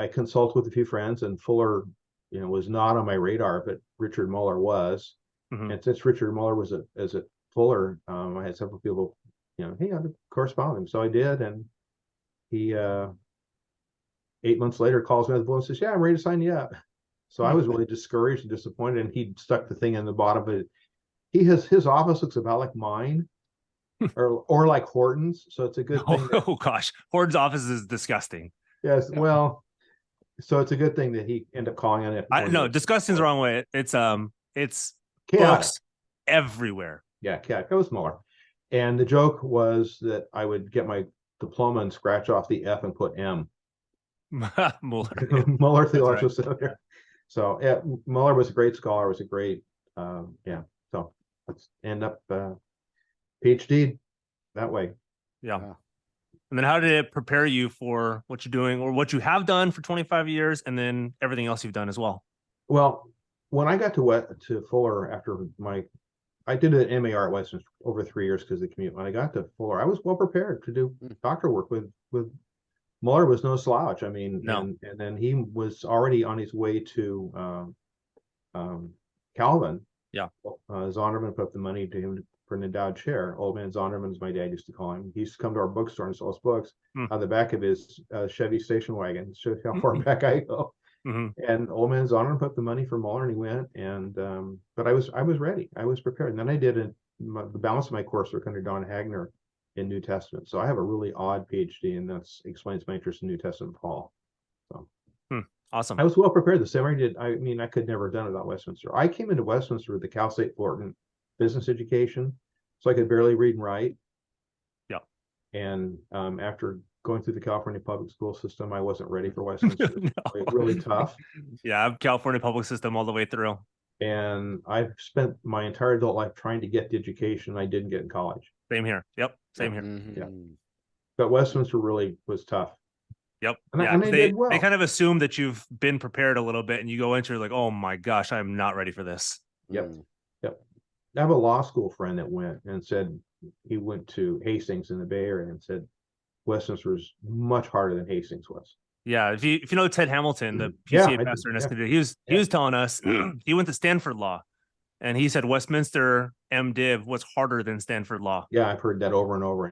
I consulted with a few friends, and Fuller, was not on my radar, but Richard Muller was. And since Richard Muller was at Fuller, I had several people, hey, I ought to correspond with him. So I did, and he 8 months later calls me on the phone and says, "Yeah, I'm ready to sign you up." So I was really discouraged and disappointed, and he stuck the thing in the bottom of it. His office looks about like mine, or like Horton's. So it's a good thing. Oh gosh, Horton's office is disgusting. Yes, well, so it's a good thing that he ended up calling on it. No, disgusting is the wrong way. It's books everywhere. Yeah, chaotic. It was Muller. And the joke was that I would get my diploma and scratch off the F and put M. Muller. Muller Theological Seminary. So yeah, Muller was a great scholar, was a great so let's end up PhD that way. Yeah. And then how did it prepare you for what you're doing, or what you have done for 25 years, and then everything else you've done as well? Well, when I got to Fuller after I did an MAR at Westminster over 3 years because of the commute. When I got to Fuller, I was well prepared to do doctor work with Muller. Was no slouch. I mean, no. And then he was already on his way to Calvin. Yeah. Zondervan put up the money to him for an endowed chair. Old man Zondervan, as my dad used to call him. He used to come to our bookstore and sell us books on the back of his Chevy station wagon. Shows how far back I go. And old man Zondervan put the money for Muller, and he went. And but I was ready. I was prepared. And then I did the balance of my coursework under Don Hagner in New Testament. So I have a really odd PhD, and that explains my interest in New Testament Paul. So awesome. I was well prepared. The seminary did. I mean, I could never have done it without Westminster. I came into Westminster with the Cal State Fullerton business education, so I could barely read and write. Yeah. And after going through the California public school system, I wasn't ready for Westminster. No. Really tough. Yeah, I'm California public system all the way through. And I've spent my entire adult life trying to get the education I didn't get in college. Same here. Yep. Same here. Yeah. But Westminster really was tough. Yep. And they did well. They kind of assume that you've been prepared a little bit, and you go into it like, oh my gosh, I'm not ready for this. Yep. I have a law school friend that went and said he went to Hastings in the Bay Area and said Westminster was much harder than Hastings was. Yeah, if you know Ted Hamilton, the PCA pastor in Escondido, he was telling us he went to Stanford Law, and he said Westminster MDiv was harder than Stanford Law. Yeah, I've heard that over and over.